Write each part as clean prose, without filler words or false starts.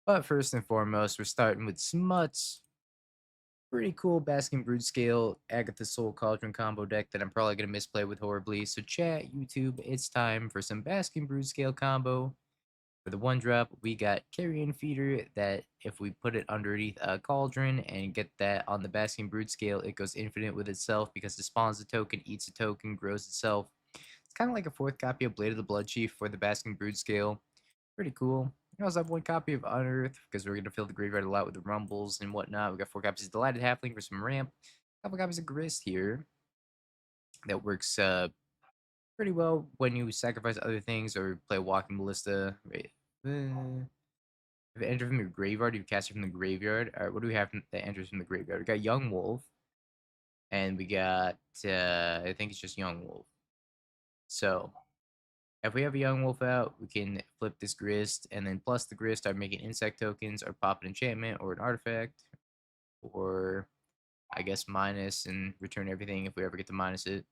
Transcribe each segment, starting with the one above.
But first and foremost, we're starting with Smuts. Pretty cool Basking Broodscale Agatha Soul Cauldron combo deck that I'm probably going to misplay with horribly. So chat, YouTube, it's time for some Basking Broodscale combo. For the one drop, we got Carrion Feeder that if we put it underneath a Cauldron and get that on the Basking Broodscale, it goes infinite with itself because it spawns a token, eats a token, grows itself. It's kind of like a fourth copy of Blade of the Blood Chief for the Basking Broodscale. Pretty cool. We also have one copy of Unearth because we're going to fill the graveyard a lot with the rumbles and whatnot. We got 4 copies of Delighted Halfling for some ramp. A couple copies of Grist here that works pretty well when you sacrifice other things or play Walking Ballista. Right. If it enters from your graveyard, you cast it from the graveyard. All right, what do we have that enters from the graveyard? We got Young Wolf, and we got, I think it's just Young Wolf. So, if we have a Young Wolf out, we can flip this Grist, and then plus the Grist, start making insect tokens, or pop an enchantment, or an artifact, or I guess minus and return everything if we ever get to minus it.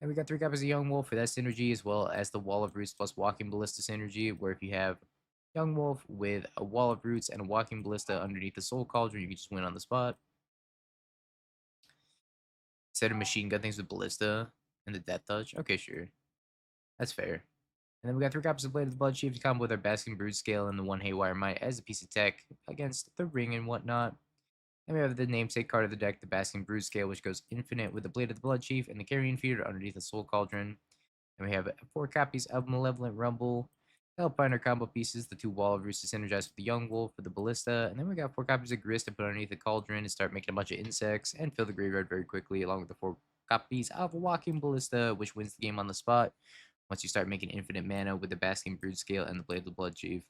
And we got 3 copies of Young Wolf for that synergy, as well as the Wall of Roots plus Walking Ballista synergy, where if you have Young Wolf with a Wall of Roots and a Walking Ballista underneath the Soul Cauldron, you can just win on the spot. Instead of machine gun things with Ballista and the Death Touch. Okay, sure. That's fair. And then we got 3 copies of Blade of the Blood Chief to combo with our Basking Broodscale and the 1 Haywire Might as a piece of tech against the Ring and whatnot. Then we have the namesake card of the deck, the Basking Broodscale, which goes infinite with the Blade of the Blood Chief and the Carrion Feeder underneath the Soul Cauldron. And we have 4 copies of Malevolent Rumble, the Hellbinder combo pieces, the 2 Wall of Roots to synergize with the Young Wolf with the Ballista, and then we got 4 copies of Grist to put underneath the Cauldron and start making a bunch of insects and fill the graveyard very quickly, along with the 4 copies of Walking Ballista, which wins the game on the spot once you start making infinite mana with the Basking Broodscale and the Blade of the Blood Chief.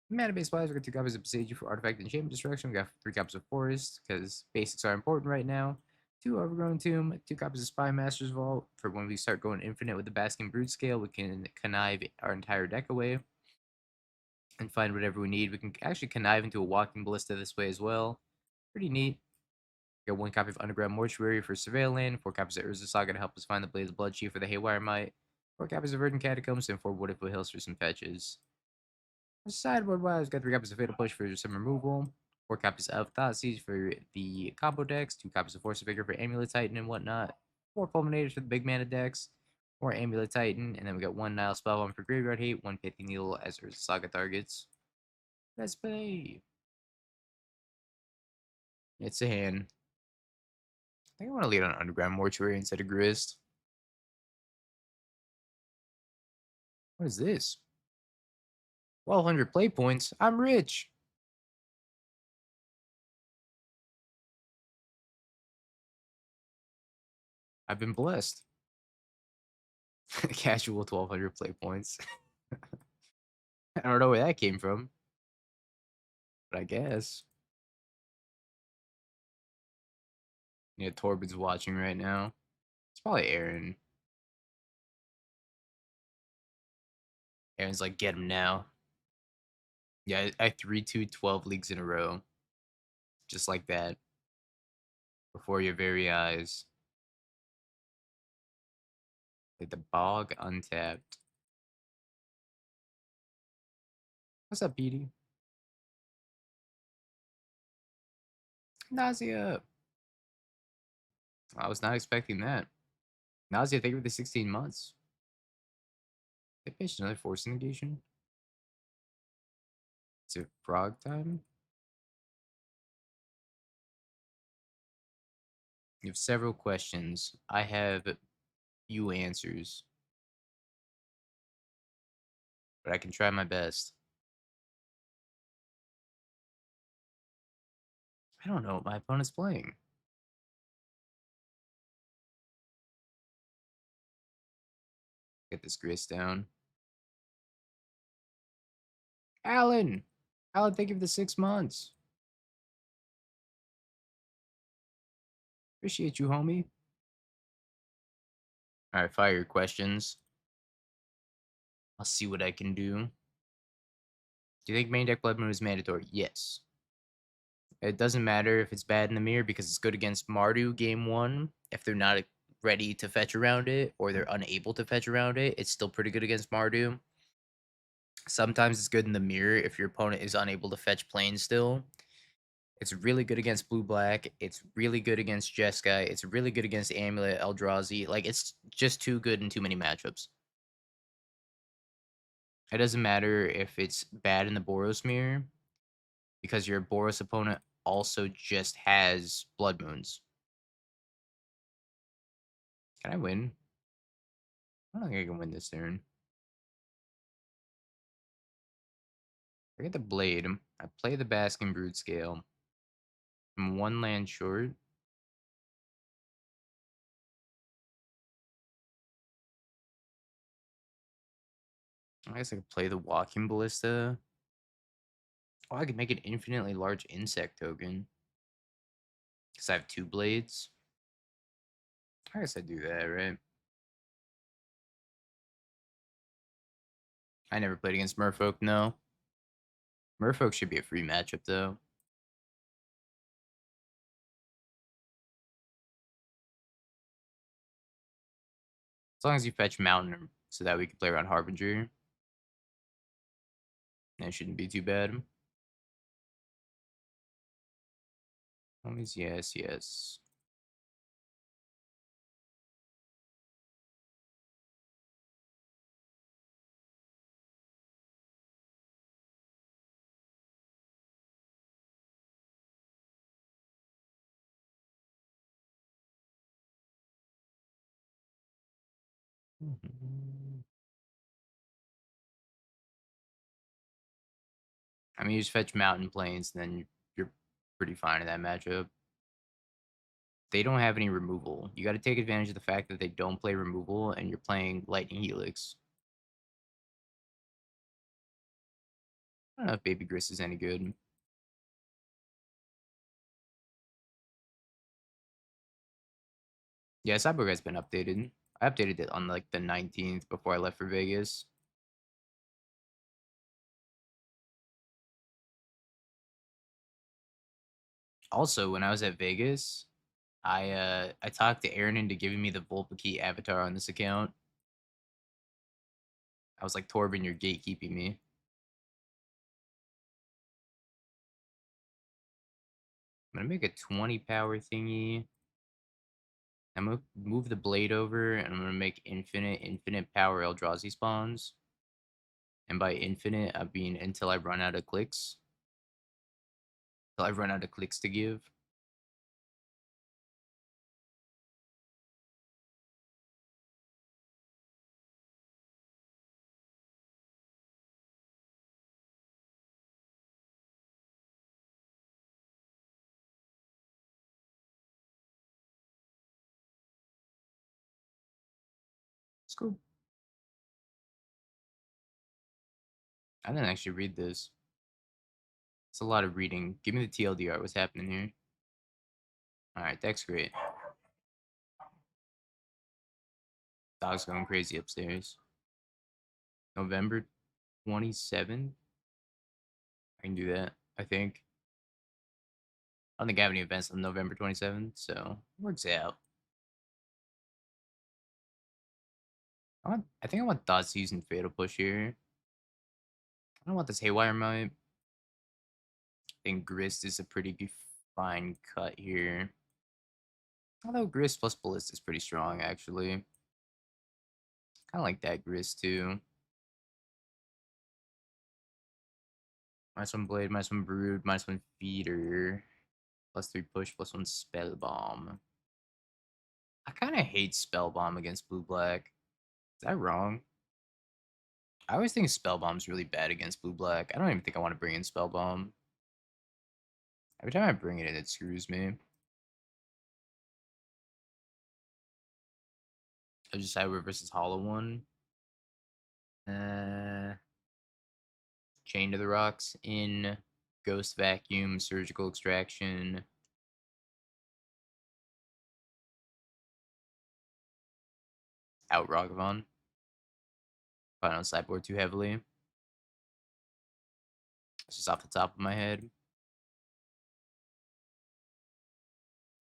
Mana base wise, we got 2 copies of Besage for Artifact and Enchantment Destruction. We got 3 copies of Forest, because basics are important right now. 2 Overgrown Tomb, 2 copies of Spy Master's Vault for when we start going infinite with the Basking Broodscale. We can connive our entire deck away and find whatever we need. We can actually connive into a Walking Ballista this way as well. Pretty neat. We got 1 copy of Underground Mortuary for Surveillant, 4 copies of Urza Saga to help us find the Blade of the Blood Chief for the Haywire Might, 4 copies of Verdant Catacombs, and 4 Wooded Foothills for some fetches. Sideboard wise, got 3 copies of Fatal Push for some removal, 4 copies of Thoughtseize for the combo decks, 2 copies of Force of Vigor for Amulet Titan and whatnot, 4 Fulminators for the big mana decks, 4 Amulet Titan, and then we got 1 Nile Spellbomb for Graveyard Hate, 1 Pithy Needle as Urza Saga targets. Let's play. It's a hand. I think I want to lead on Underground Mortuary instead of Grist. What is this? 1,200 play points. I'm rich. I've been blessed. Casual 1,200 play points. I don't know where that came from, but I guess. Yeah, Torbin's watching right now. It's probably Aaron. Aaron's like, get him now. Yeah, I 3-2 12 leagues in a row. Just like that. Before your very eyes. Like the bog untapped. What's up, Petey? Nausea. I was not expecting that. Nausea, thank you for the 16 months. They pitched another force negation. Is it frog time? You have several questions. I have few answers. But I can try my best. I don't know what my opponent's playing. Get this grist down. Alan! Alan, thank you for the 6 months. Appreciate you, homie. Alright, fire your questions. I'll see what I can do. Do you think main deck Blood Moon is mandatory? Yes. It doesn't matter if it's bad in the mirror because it's good against Mardu game 1. If they're not ready to fetch around it or they're unable to fetch around it, it's still pretty good against Mardu. Sometimes it's good in the mirror if your opponent is unable to fetch planes still. It's really good against blue black. It's really good against Jeskai. It's really good against Amulet, Eldrazi. Like it's just too good in too many matchups. It doesn't matter if it's bad in the Boros mirror because your Boros opponent also just has Blood Moons. Can I win? I don't think I can win this turn. I get the Blade. I play the Basking Broodscale. I'm one land short. I guess I could play the Walking Ballista. Oh, I could make an infinitely large insect token. Because I have two blades. I guess I do that, right? I never played against Merfolk, no. Merfolk should be a free matchup, though. As long as you fetch Mountain so that we can play around Harbinger. That shouldn't be too bad. Always yes, yes. Mhm. I mean, you just fetch Mountain Plains, and then you're pretty fine in that matchup. They don't have any removal. You got to take advantage of the fact that they don't play removal, and you're playing Lightning Helix. I don't know if Baby Grist is any good. Yeah, Cyborg has been updated. I updated it on like the 19th before I left for Vegas. Also, when I was at Vegas, I talked to Aaron into giving me the Volpakey avatar on this account. I was like, Torben, you're gatekeeping me. I'm gonna make a 20 power thingy. I'm gonna move the blade over, and I'm gonna make infinite power Eldrazi spawns. And by infinite, I mean until I run out of clicks. Until I run out of clicks to give. Let's go. I didn't actually read this. It's a lot of reading. Give me the TLDR. What's happening here? All right, that's great. Dog's going crazy upstairs. November 27th. I can do that. I think. I don't think I have any events on November 27th, so it works out. I think I want Thoughts using Fatal Push here. I don't want this Haywire Might. I think Grist is a pretty fine cut here. Although Grist plus Ballista is pretty strong, actually. Kind of like that Grist, too. Minus one Blade, minus one Brood, minus one Feeder. Plus three Push, plus one Spell Bomb. I kind of hate Spell Bomb against Blue-Black. Is that wrong? I always think Spell Bomb's really bad against Blue-Black. I don't even think I want to bring in Spell Bomb. Every time I bring it in, it screws me. I just Cyber versus Hollow One. Chain to the Rocks in Ghost Vacuum, Surgical Extraction. Out Ragavan. If I don't sideboard too heavily. It's just off the top of my head.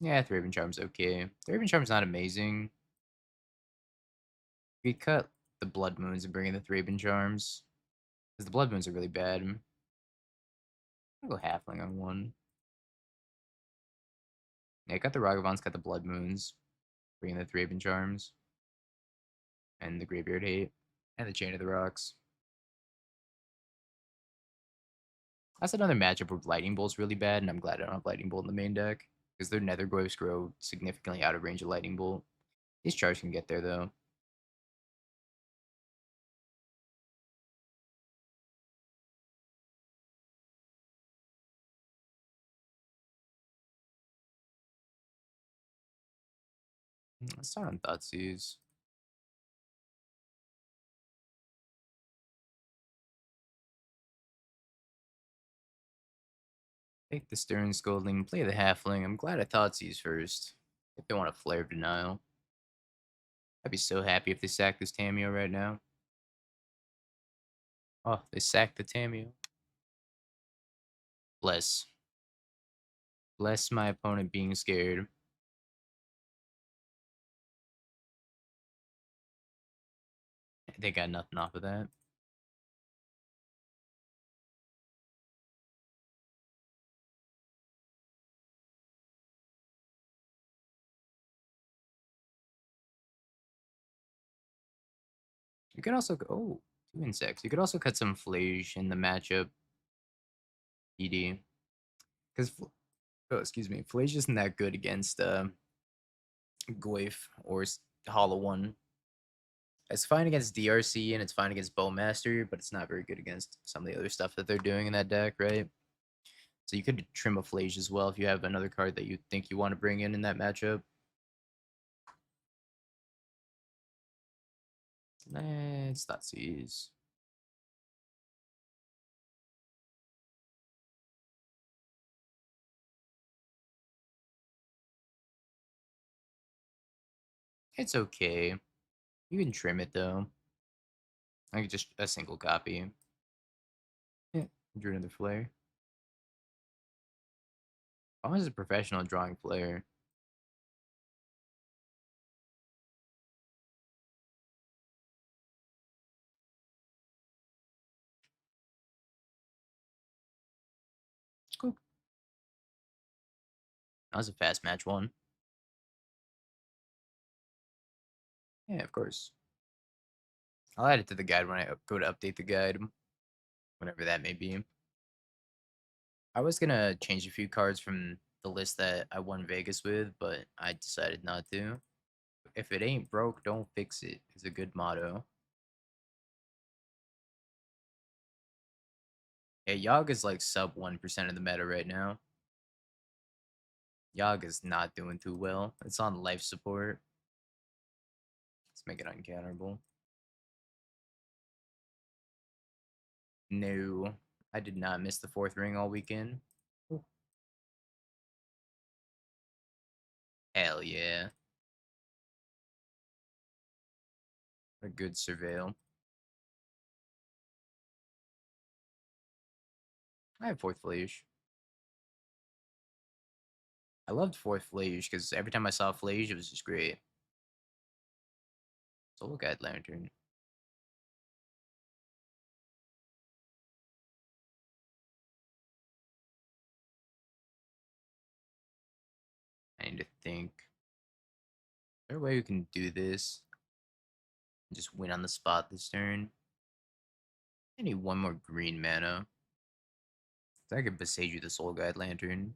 Yeah, Thraben Charm's okay. Thraben Charm's not amazing. We cut the Blood Moons and bring in the Thraben Charms. Because the Blood Moons are really bad. I'll go Halfling on one. Yeah, got the Ragavans, got the Blood Moons. Bringing the Thraben Charms. And the Graveyard Hate. And the Chain of the Rocks. That's another matchup where Lightning Bolt's really bad, and I'm glad I don't have Lightning Bolt in the main deck. Because their Nether Groves grow significantly out of range of Lightning Bolt. These charts can get there, though. Let's start on Thoughtseize. Take the Stern Scolding, play the Halfling. I'm glad I Thoughtseize first. If they want a Flare of Denial. I'd be so happy if they sack this Tameo right now. Oh, they sacked the Tameo. Bless. Bless my opponent being scared. They got nothing off of that. You could also go, oh, 2 insects. You could also cut some Flage in the matchup. ED. Because, oh, excuse me, Flage isn't that good against Goyf or Hollow One. It's fine against DRC and it's fine against Bowmaster, but it's not very good against some of the other stuff that they're doing in that deck, right? So you could trim a Flage as well if you have another card that you think you want to bring in that matchup. Let's not seize. It's okay. You can trim it though. I think just a single copy. Yeah, drew another flare. I was a professional drawing flare. Cool. That was a fast match one. Yeah, of course. I'll add it to the guide when I go to update the guide, whenever that may be. I was gonna change a few cards from the list that I won Vegas with, but I decided not to. If it ain't broke, don't fix it is a good motto. Yeah, Yogg is like sub 1% of the meta right now. Yogg is not doing too well. It's on life support. Let's make it uncounterable. No, I did not miss the 4th ring all weekend. Ooh. Hell yeah. A good surveil. I have 4th Flage. I loved 4th Flage because every time I saw Flage, it was just great. Soul Guide Lantern. I need to think. Is there a way we can do this? And just win on the spot this turn? I need one more green mana. So I could Besage you the Soul Guide Lantern.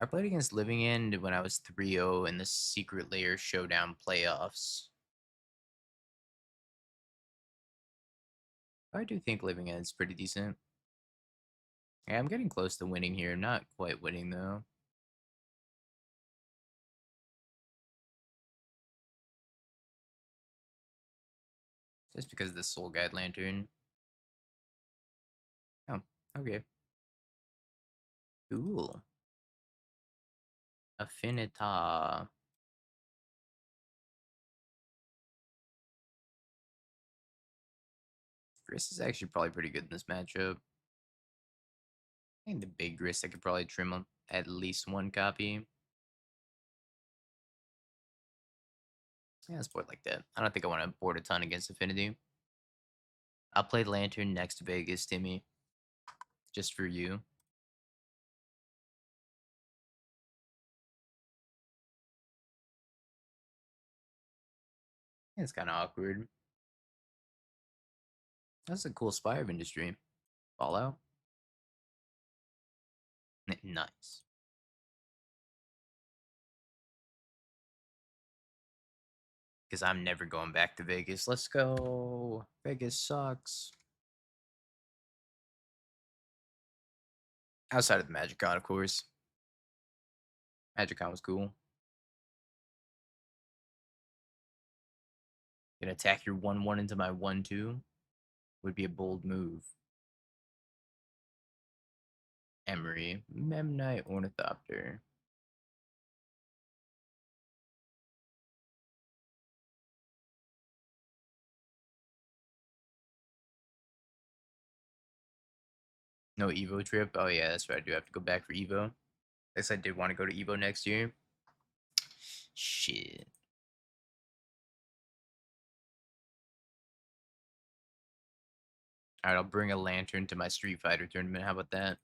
I played against Living End when I was 3-0 in the Secret Layer Showdown playoffs. I do think Living End's pretty decent. Yeah, I'm getting close to winning here. I'm not quite winning, though. Just because of the Soul Guide Lantern. Oh, okay. Cool. Affinita. Gris is actually probably pretty good in this matchup. I think the big Gris, I could probably trim at least one copy. Yeah, let's board like that. I don't think I want to board a ton against Affinity. I'll play Lantern next to Vegas, Timmy, just for you. It's kind of awkward. That's a cool Spire of Industry. Fallout. Nice. Because I'm never going back to Vegas. Let's go. Vegas sucks. Outside of the MagicCon, of course. MagicCon was cool. Gonna attack your 1/1 into my 1/2 would be a bold move. Emery, Memnite Ornithopter. No Evo trip. Oh yeah, that's right. I do have to go back for Evo. I guess I did want to go to Evo next year. Shit. All right, I'll bring a lantern to my Street Fighter tournament. How about that?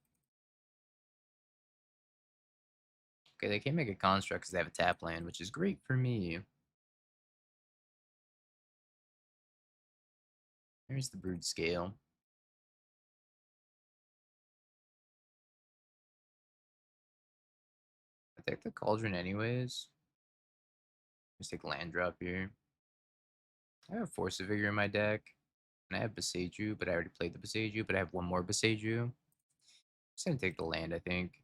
Okay, they can't make a construct because they have a tap land, which is great for me. Here's the Broodscale. I take the Cauldron anyways. Just take land drop here. I have Force of Vigor in my deck. And I have Beseiju, but I already played the Beseiju, but I have one more Beseiju. Just gonna take the land, I think.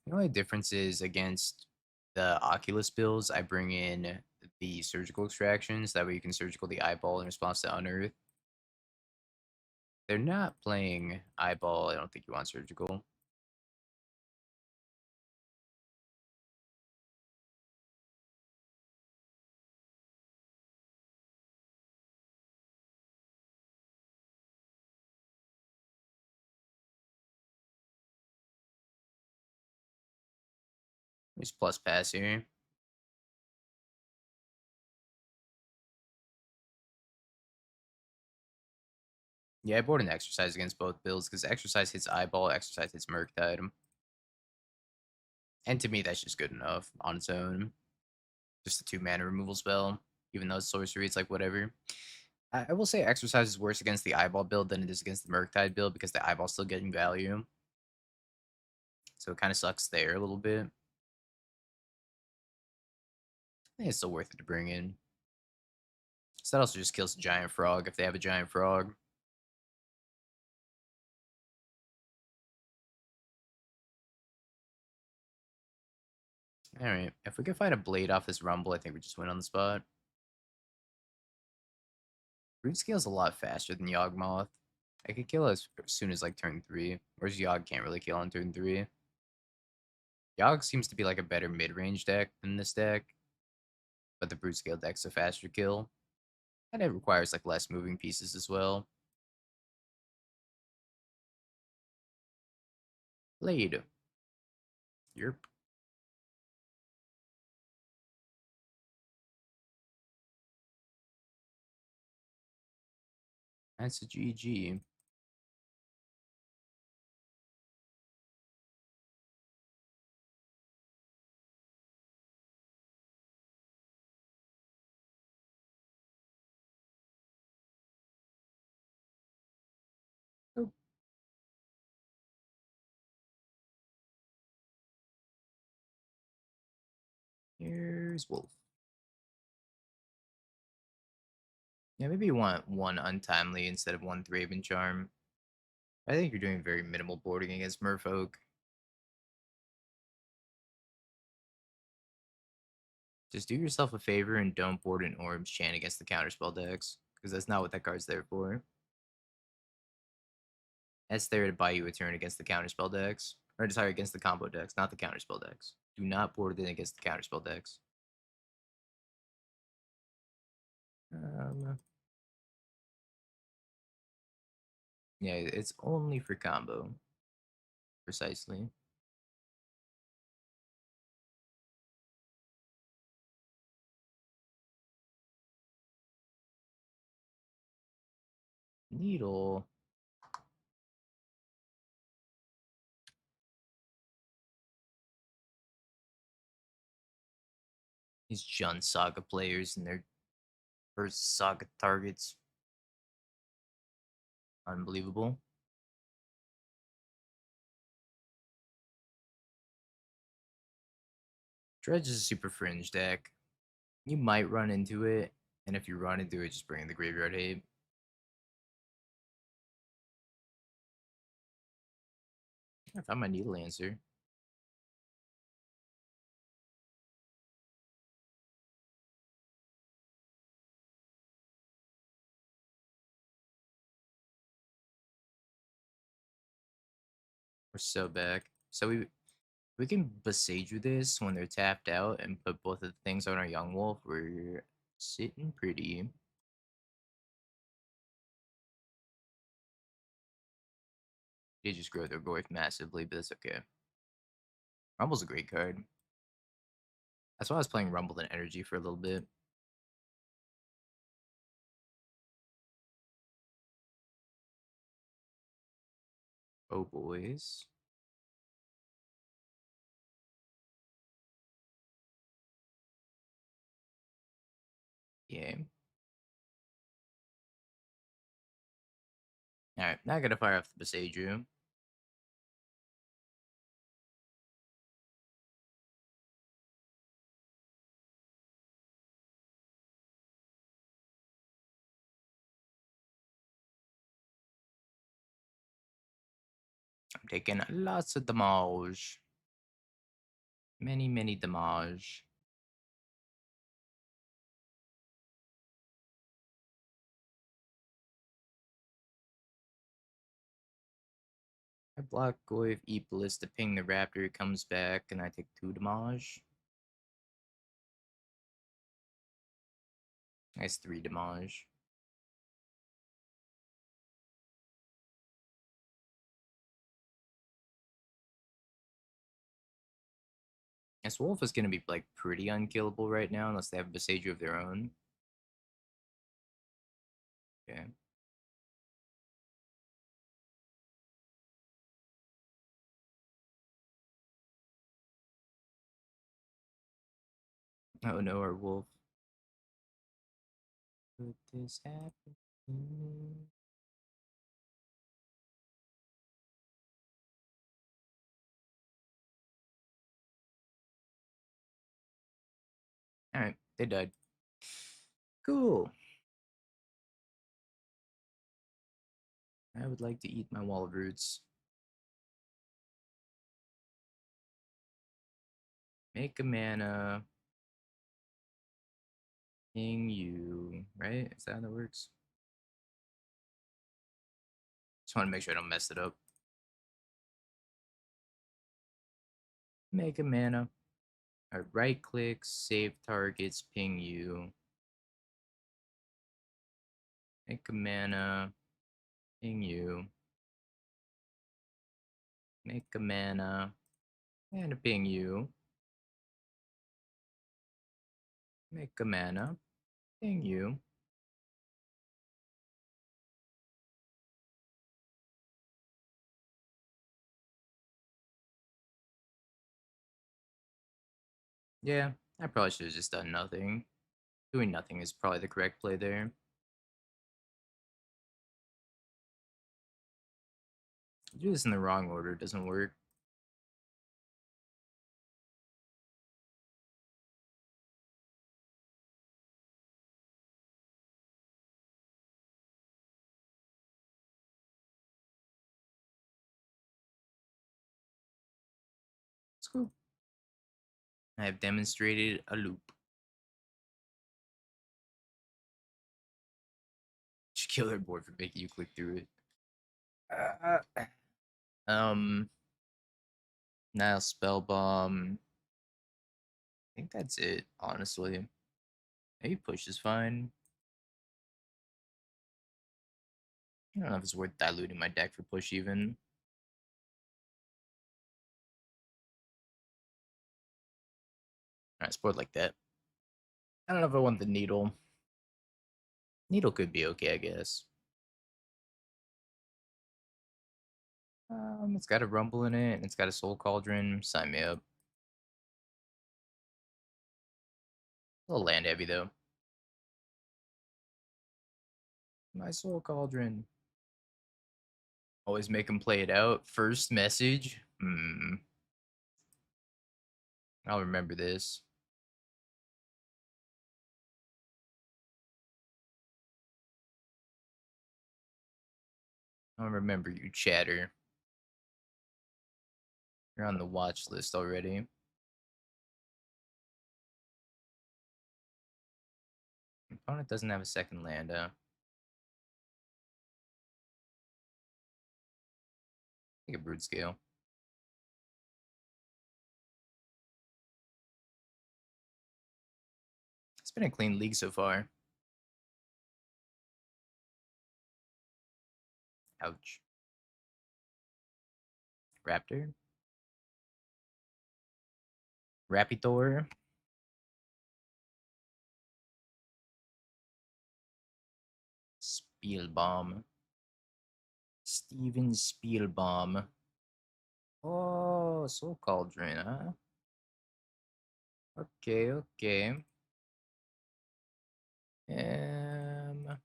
The only difference is against the Oculus builds, I bring in the surgical extractions. That way you can surgical the eyeball in response to Unearth. They're not playing eyeball. I don't think you want surgical. There's plus pass here. Yeah, I board an exercise against both builds because exercise hits eyeball, exercise hits Murktide. And to me, that's just good enough on its own. Just a 2 mana removal spell, even though it's sorcery, it's like whatever. I will say exercise is worse against the eyeball build than it is against the Murktide build because the eyeball's still getting value. So it kind of sucks there a little bit. I think it's still worth it to bring in. So that also just kills the giant frog if they have a giant frog. Alright, if we can find a blade off this rumble, I think we just win on the spot. Broodscale's a lot faster than Yawgmoth. I could kill as soon as like turn 3, whereas Yawg can't really kill on turn 3. Yawg seems to be like a better mid-range deck than this deck, but the Broodscale deck's a faster kill. And it requires like less moving pieces as well. Blade. Yerp. That's a GG. Oh, here's Wolf. Yeah, maybe you want one Untimely instead of one Thraben Charm. I think you're doing very minimal boarding against Merfolk. Just do yourself a favor and don't board an Orbs Chant against the counterspell decks, because that's not what that card's there for. That's there to buy you a turn against the counterspell decks. Or sorry, against the combo decks, not the counterspell decks. Do not board it against the counterspell decks. Yeah, it's only for combo. Precisely. Needle. These Jund Saga players and their first Saga targets. Unbelievable. Dredge is a super fringe deck. You might run into it, and if you run into it, just bring in the Graveyard Hate. I found my Needle answer. We're so back. So we can Besage this when they're tapped out and put both of the things on our Young Wolf. We're sitting pretty. They just grow their growth massively, but that's okay. Rumble's a great card. That's why I was playing Rumble and Energy for a little bit. Oh boys. Yeah. Alright, now I gotta fire off the Besage. I'm taking lots of damage. Many damage. I block Goyf, eat Ballista, ping the Raptor, it comes back, and I take 2 damage. That's 3 damage. This Wolf is gonna be like pretty unkillable right now unless they have a Besage of their own. Okay. Oh no, our Wolf. Could this happen? Alright, they died. Cool. I would like to eat my wall of roots. Make a mana. Ping you. Right? Is that how that works? Just want to make sure I don't mess it up. Make a mana. Alright, right click, save targets, ping you. Make a mana. Ping you. Make a mana. And a ping you. Make a mana. Ping you. Yeah, I probably should have just done nothing. Doing nothing is probably the correct play there. Do this in the wrong order, it doesn't work. It's cool. I have demonstrated a loop. Just kill their board for making you click through it. Um, now spell bomb. I think that's it, honestly. Maybe push is fine. I don't know if it's worth diluting my deck for push even. Alright, sport like that. I don't know if I want the needle. Needle could be okay, I guess. It's got a rumble in it, and it's got a soul cauldron. Sign me up. A little land heavy though. My soul cauldron. Always make him play it out. First message. I'll remember this. I'll remember you, chatter. You're on the watch list already. Opponent doesn't have a second land, Take a Broodscale. It's been a clean league so far. Ouch. Raptor. Rapitor. Spielbaum. Steven Spielbaum. Oh, Soul Cauldron, huh? Okay, okay. Um,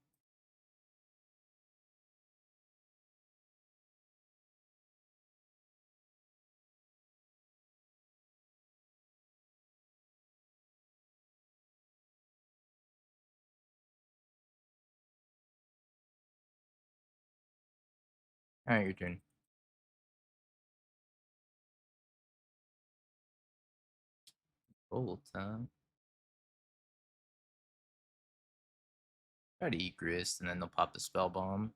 Alright, your turn. Bolt, huh? Try to eat Grist, and then they'll pop the Spell Bomb.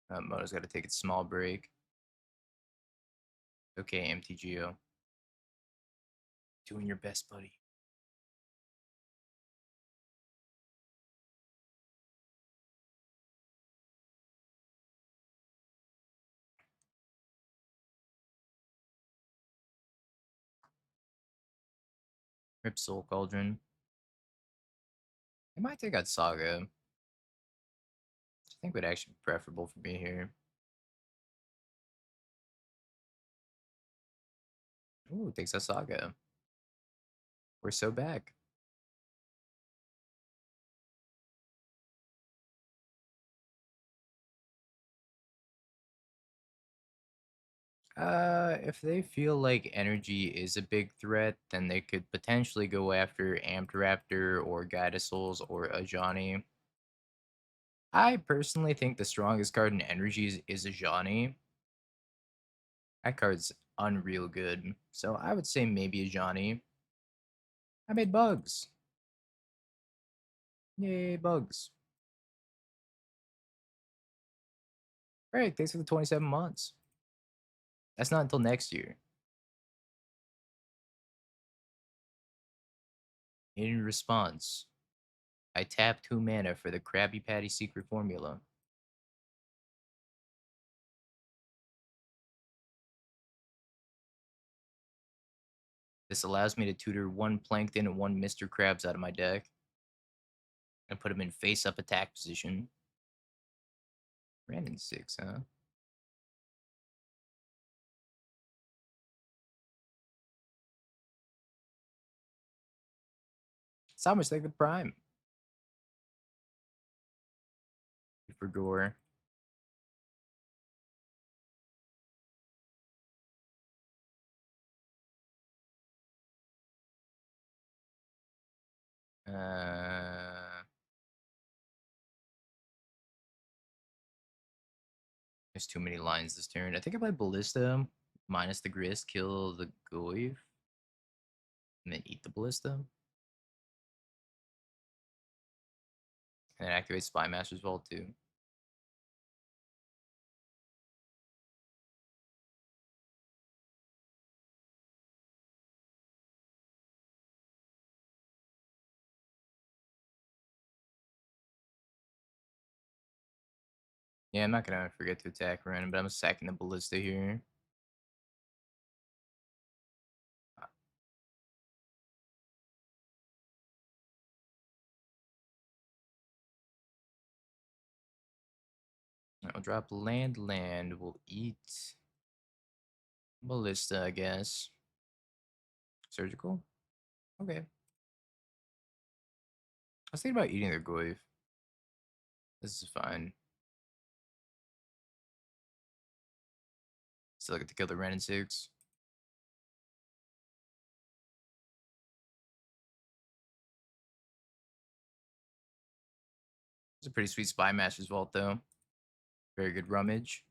Moto's got to take a small break. Okay, MTGO. Doing your best, buddy. Rip Soul Cauldron. I might take out Saga. I think would actually be preferable for me here. Ooh, takes out Saga. We're so back. If they feel like energy is a big threat, then they could potentially go after Amped Raptor or Guide Souls or Ajani. I personally think the strongest card in energy is Ajani. That card's unreal good. So I would say maybe Ajani. I made bugs. Yay, bugs. Great, thanks for the 27 months. That's not until next year. In response, I tap 2 mana for the Krabby Patty secret formula. This allows me to tutor 1 Plankton and 1 Mr. Krabs out of my deck and put him in face-up attack position. Ran in 6, huh? It's almost like the prime. For Gore. There's too many lines this turn. I think I play Ballista minus the Grist, kill the Goyf, and then eat the Ballista. And then activate Spy Master's Vault too. Yeah, I'm not gonna forget to attack random, but I'm sacking the Ballista here. I'll drop land. We'll eat ballista, I guess. Surgical? Okay. I was thinking about eating their goyf. This is fine. Still get to kill the Ren and 6. It's a pretty sweet Spy Master's Vault, though. Very good rummage.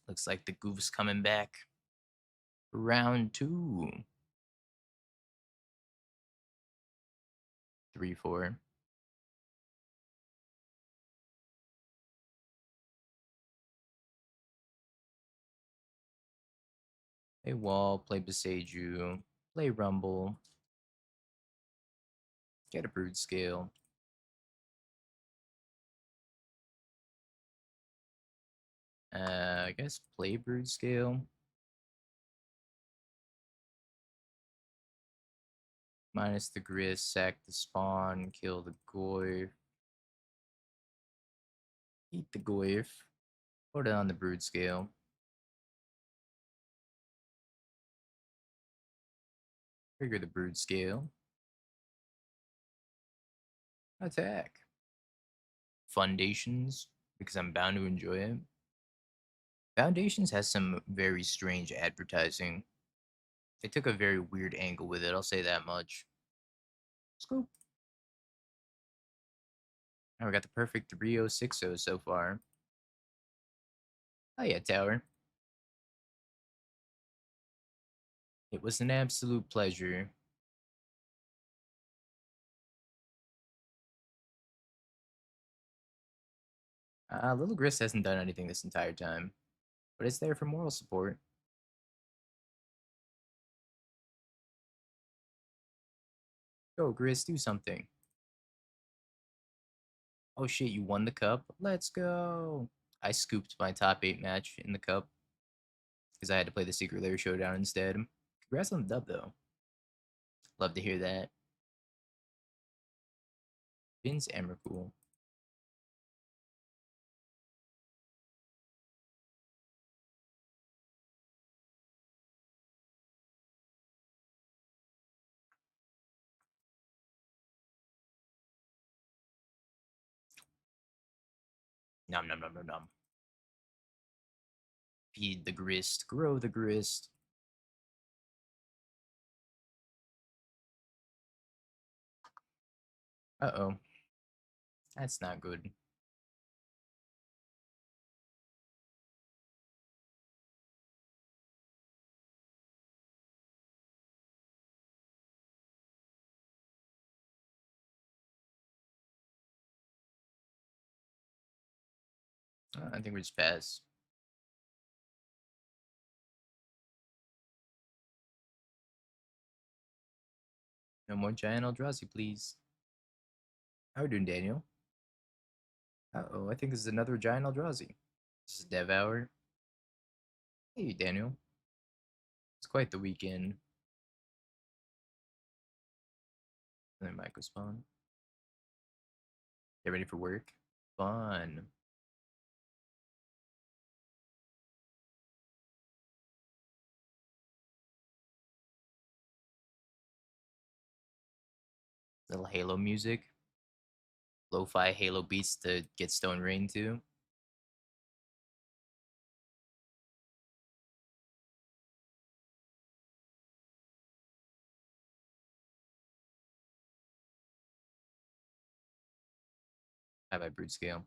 Looks like the goof's coming back. Round 2. 3, 4. Play Wall, play Beseju, play Rumble, get a Broodscale. I guess play Broodscale. Minus the Grist, sack the spawn, kill the Goyf. Eat the Goyf. Put it on the Broodscale. Trigger the Broodscale. Attack. Foundations, because I'm bound to enjoy it. Foundations has some very strange advertising. They took a very weird angle with it, I'll say that much. Scoop. Now we got the perfect 3060 so far. Oh yeah, Tower. It was an absolute pleasure. Little Grist hasn't done anything this entire time, but it's there for moral support. Go, Grist, do something. Oh shit, you won the cup? Let's go! I scooped my top 8 match in the cup because I had to play the Secret Lair Showdown instead. Congrats on the dub, though. Love to hear that. Vince Emrakul. Nom nom nom nom nom. Feed the grist, grow the grist. Uh-oh. That's not good. I think we just pass. No more giant Eldrazi, please. How are we doing, Daniel? Uh-oh, I think this is another giant Eldrazi. This is Devour. Hey, Daniel. It's quite the weekend. And then Michael spawn. Get ready for work. Fun. Little Halo music. Lo-fi Halo beats to get Stone Rain to. Bye-bye, Broodscale.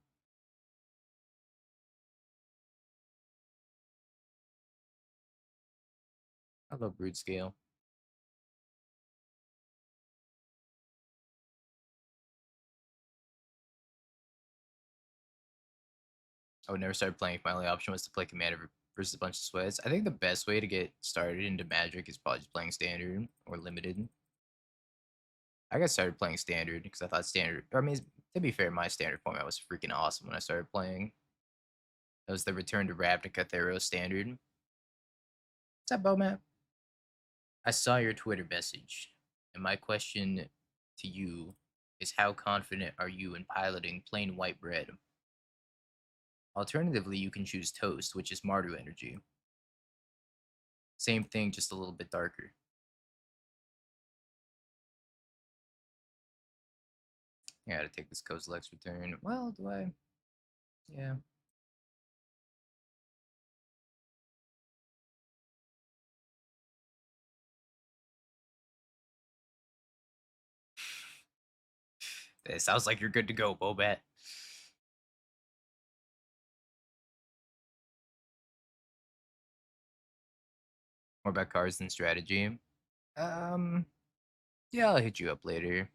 I love Broodscale. I would never start playing if my only option was to play Commander versus a bunch of sweats. I think the best way to get started into Magic is probably just playing Standard or Limited. I got started playing Standard because I thought Standard, I mean, to be fair, my Standard format was freaking awesome when I started playing. That was the Return to Ravnica Theros Standard. What's up, Bomat? I saw your Twitter message, and my question to you is how confident are you in piloting plain white bread? Alternatively, you can choose Toast, which is Mardu energy. Same thing, just a little bit darker. I gotta take this Kozilek's return. Well, do I? Yeah. It sounds like you're good to go, Bobat. More about cards than strategy. Um, yeah, I'll hit you up later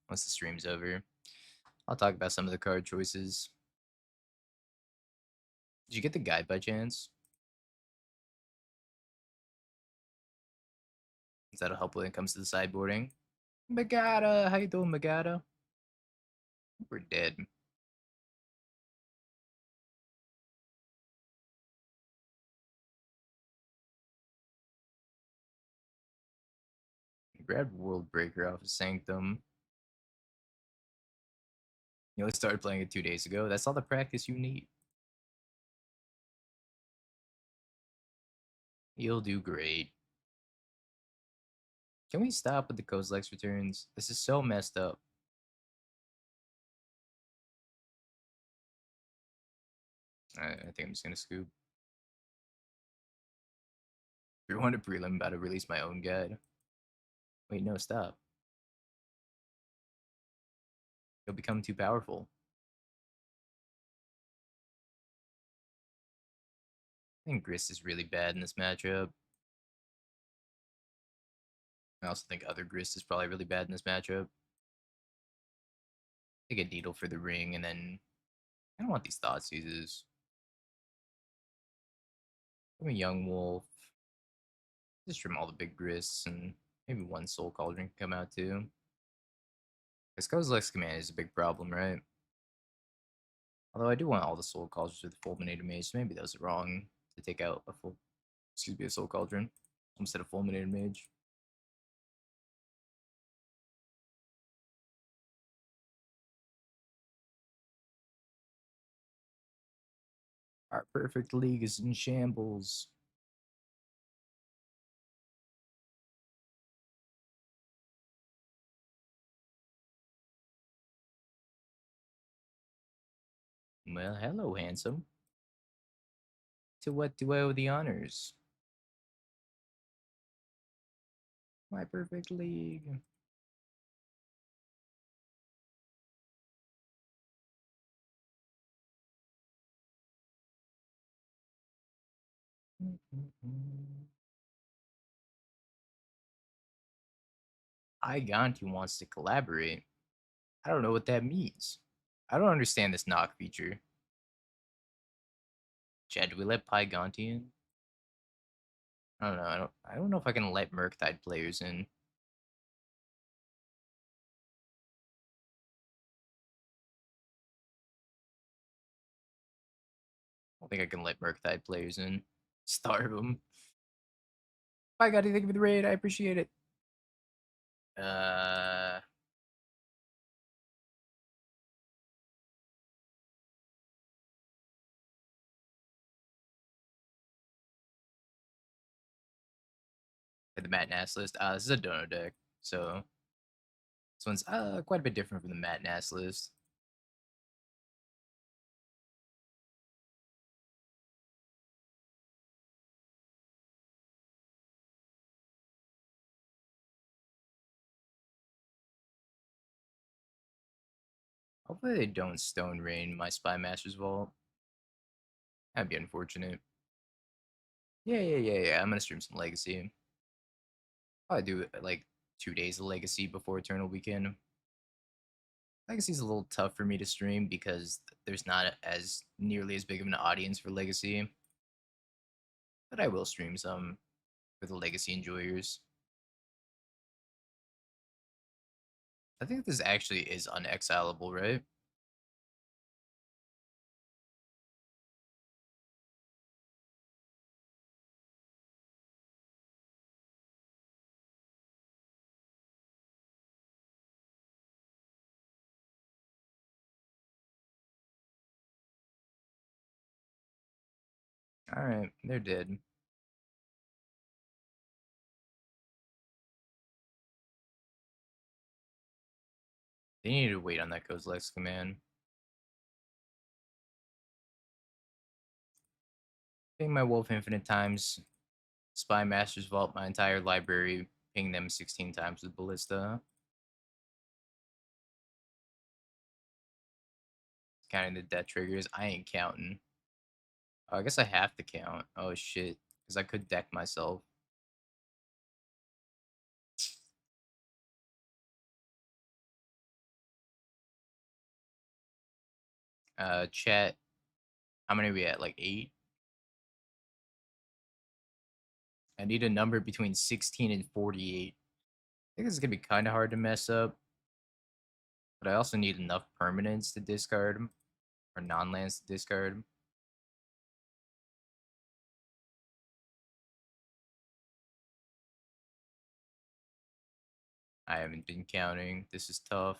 once the stream's over. I'll talk about some of the card choices. Did you get the guide by chance? Does that'll help when it comes to the sideboarding? Magata, how you doing, Magata? We're dead. Grab World Breaker off of Sanctum. You only started playing it 2 days ago. That's all the practice you need. You'll do great. Can we stop with the Kozilek's returns? This is so messed up. I think I'm just gonna scoop. If you're one to prelim, I'm about to release my own guide. Wait, no, stop. You'll become too powerful. I think Grist is really bad in this matchup. I also think other Grist is probably really bad in this matchup. Take a Needle for the ring, and then I don't want these Thought Seizes. I'm a Young Wolf. Just trim all the big Grists, and maybe one Soul Cauldron can come out too. Because Kozilek's command is a big problem, right? Although I do want all the Soul Cauldrons with Fulminator Mage, so maybe that was wrong to take out a Soul Cauldron instead of Fulminator Mage. Our perfect league is in shambles. Well, hello, handsome. To what do I owe the honors? My perfect league. Iganti wants to collaborate. I don't know what that means. I don't understand this knock feature. Chad, do we let Pygonti in? I don't know. I don't know if I can let Murktide players in. I don't think I can let Murktide players in. Starve them. Pygonti, thank you for the raid. I appreciate it. Uh, the Matt Nass list. This is a dono deck, so this one's quite a bit different from the Matt Nass list. Hopefully they don't Stone Rain my Spy Master's Vault. That'd be unfortunate. Yeah. I'm gonna stream some Legacy. Probably do like 2 days of Legacy before Eternal Weekend. Legacy's a little tough for me to stream because there's not as nearly as big of an audience for Legacy. But I will stream some for the Legacy enjoyers. I think this actually is unexilable, right? Alright, they're dead. They need to wait on that Kozilek's command. Ping my Wolf infinite times. Spy Master's Vault my entire library. Ping them 16 times with Ballista. Counting the death triggers. I ain't counting. Oh, I guess I have to count. Oh shit. Because I could deck myself. Chat. How many are we at? Like 8? I need a number between 16 and 48. I think this is going to be kind of hard to mess up. But I also need enough permanents to discard 'em, or non-lands to discard 'em. I haven't been counting. This is tough.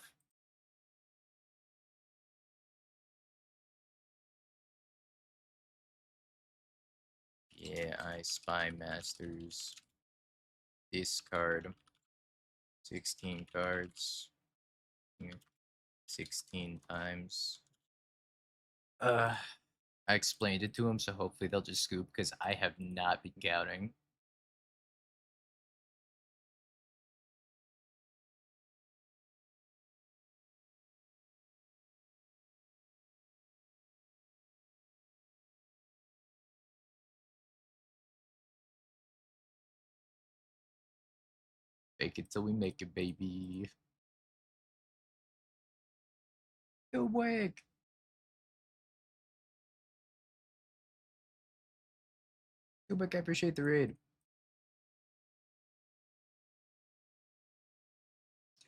Yeah, I Spy Masters. Discard 16 cards. Yeah, 16 times. I explained it to them, so hopefully they'll just scoop because I have not been counting. Fake it till we make it, baby. Yo, wake! Yo, wake, I appreciate the raid.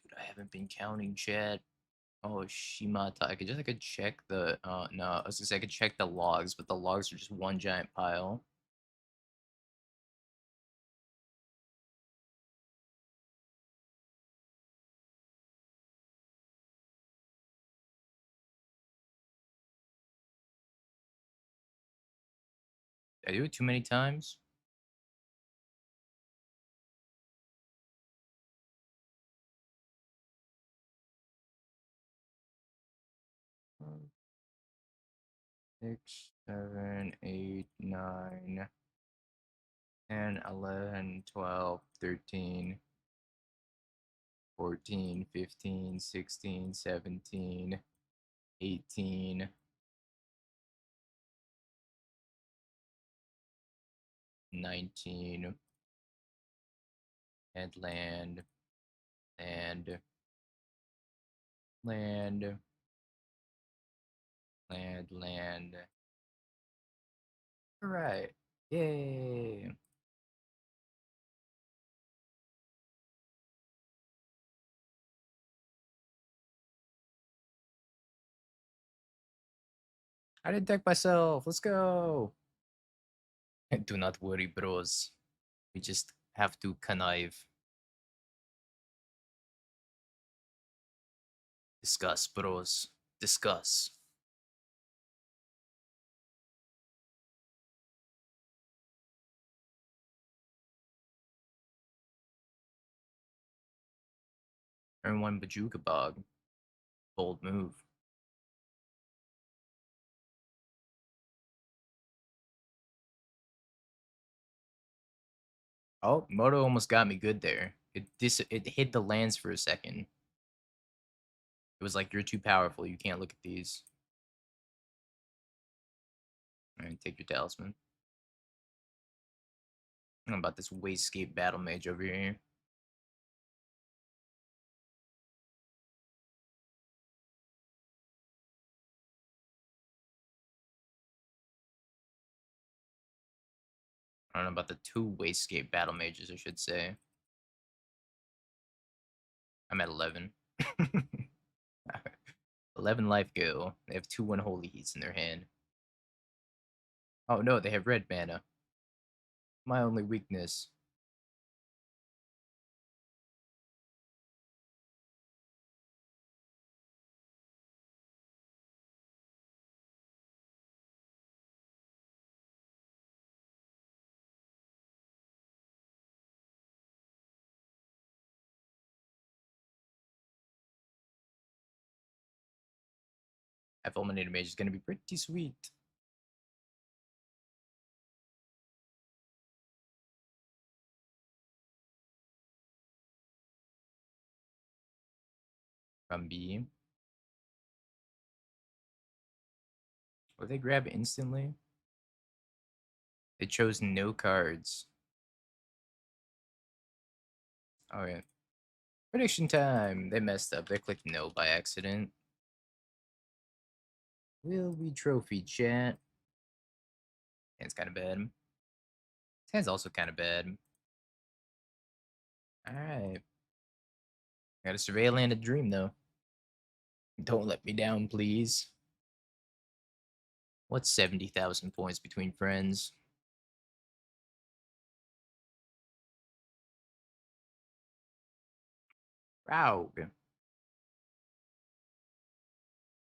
Dude, I haven't been counting, chat. Oh, Shimata. I could check the, no, I was gonna say I could check the logs, but the logs are just one giant pile. Did I do it too many times? Five, 6, 7, 8, 9, 10, 11, 12, 13, 14, 15, 16, 17, 18, 19, and land, land, land, land, land. All right. Yay. I didn't deck myself. Let's go. Do not worry, bros. We just have to connive. Discuss, bros. Discuss. Turn 1 Bajuka Bog. Bold move. Oh, Moto almost got me good there. It hit the lands for a second. It was like, you're too powerful. You can't look at these. All right, take your talisman. How about this Wastegate Battle Mage over here? I don't know about the 2 Wastegate Battle Mages, I should say. I'm at 11. 11 life go. They have 2 Unholy Heats in their hand. Oh no, they have red mana. My only weakness. That fulminated mage is gonna be pretty sweet. From B. Or they grab instantly. They chose no cards. Alright. Prediction time. They messed up. They clicked no by accident. Will we trophy chat? Hand's kind of bad. Hand's also kind of bad. Alright. Got a surveil and a dream, though. Don't let me down, please. What's 70,000 points between friends? Rogue.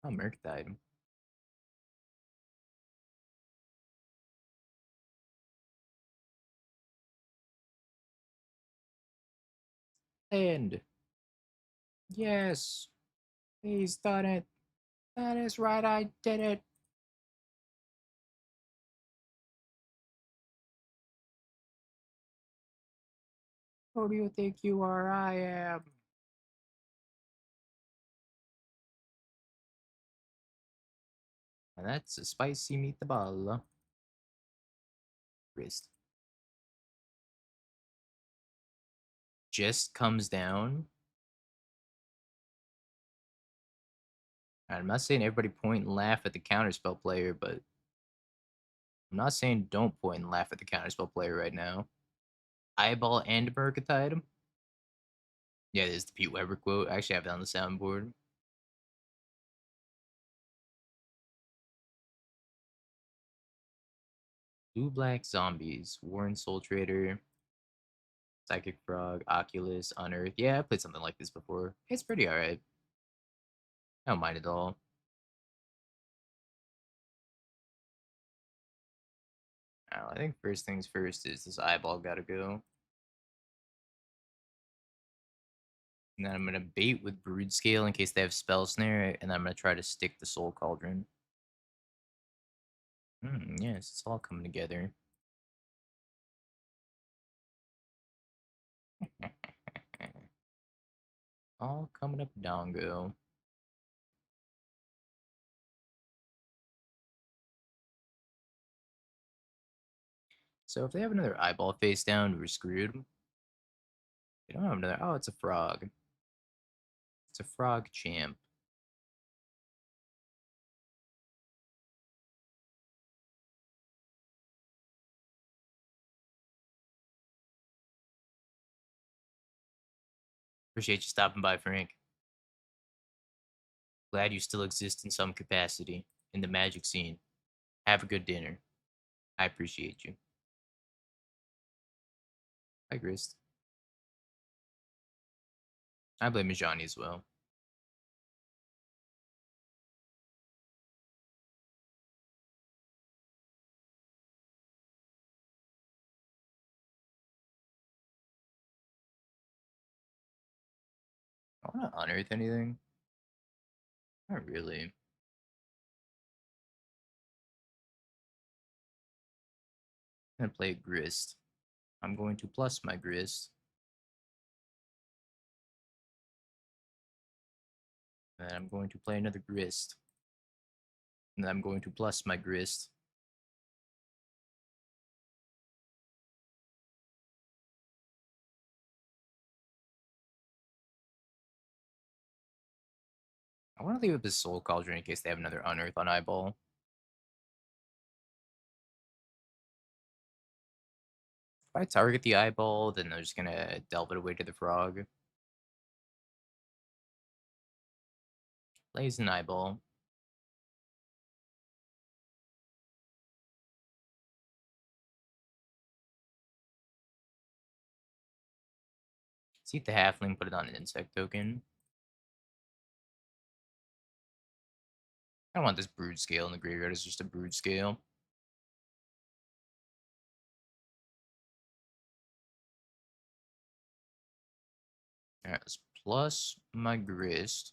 Oh, Merc died. And yes, he's done it. That is right, I did it. Who do you think you are? I am. And that's a spicy meatball. Wrist. Just comes down. I'm not saying everybody point and laugh at the counterspell player, but I'm not saying don't point and laugh at the counterspell player right now. Eyeball and Mercatide. Yeah, there's the Pete Weber quote. I actually have it on the soundboard. Blue Black Zombies. Warren Soul Trader. Psychic Frog. Oculus. Unearth. Yeah, I played something like this before. It's pretty alright. I don't mind it all. I think first things first is this eyeball gotta go. And then I'm gonna bait with Broodscale in case they have Spell Snare, and then I'm gonna try to stick the Soul Cauldron. Yes, it's all coming together. All coming up dongo. So if they have another eyeball face down, we're screwed. They don't have another. Oh, it's a frog. It's a frog champ. Appreciate you stopping by, Frank. Glad you still exist in some capacity in the magic scene. Have a good dinner. I appreciate you. Hi, Grist. I blame Majani as well. I want to unearth anything. Not really. I'm gonna play Grist. I'm going to plus my Grist. And then I'm going to play another Grist. And then I'm going to plus my Grist. I want to leave up this Soul Cauldron in case they have another Unearth on Eyeball. If I target the Eyeball, then they're just gonna delve it away to the Frog. Plays an Eyeball. See the Halfling, put it on an Insect token. I don't want this Brood Scale in the graveyard, it's just a Brood Scale. Alright, let's plus my Grist.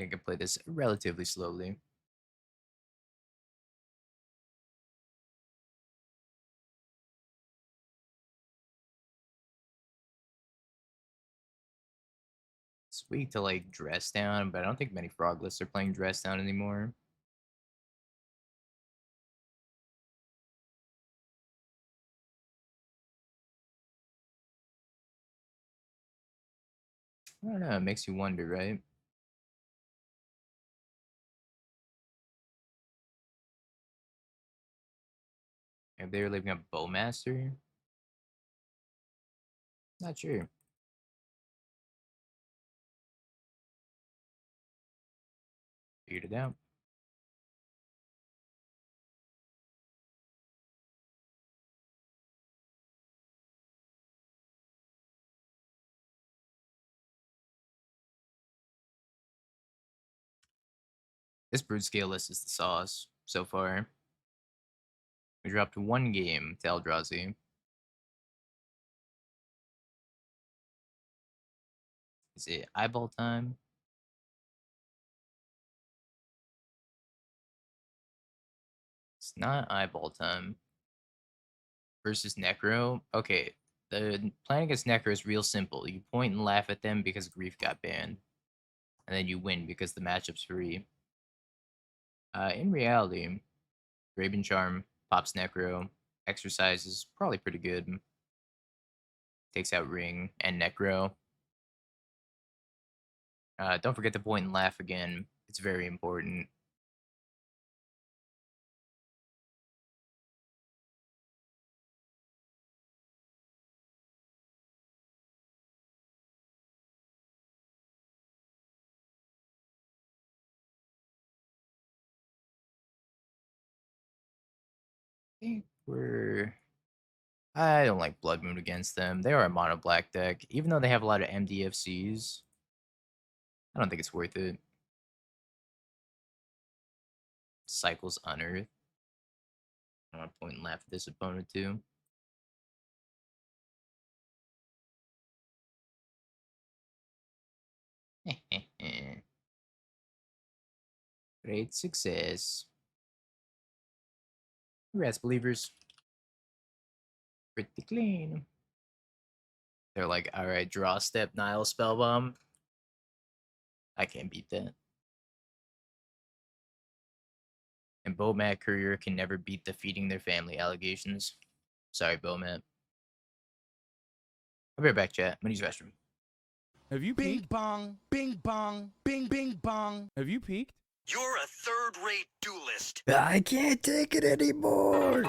I can play this relatively slowly. It's weak to like dress down, but I don't think many froglists are playing dress down anymore. I don't know, it makes you wonder, right? If they were leaving a Bowmaster? Not sure. Figured it out. This Broodscale list is the sauce so far. We dropped one game to Eldrazi. Is it eyeball time? It's not eyeball time. Versus Necro. Okay, the plan against Necro is real simple. You point and laugh at them because Grief got banned. And then you win because the matchup's free. In reality, Graven Charm pops Necro. Exercise is probably pretty good. Takes out Ring and Necro. Don't forget to point and laugh again. It's very important. I think I don't like Blood Moon against them. They are a mono black deck. Even though they have a lot of MDFCs, I don't think it's worth it. Cycles Unearth. I want to point and laugh at this opponent too. Great success. Congrats, believers. Pretty clean. They're like, alright, draw step, Nile Spellbomb. I can't beat that. And Bomat Courier can never beat the feeding their family allegations. Sorry, Bomat. I'll be right back, chat. I'm gonna use the restroom. Have you Bing peeked? bong, bing bong, bing bing bong. Have you peeked? You're a third-rate duelist. I can't take it anymore.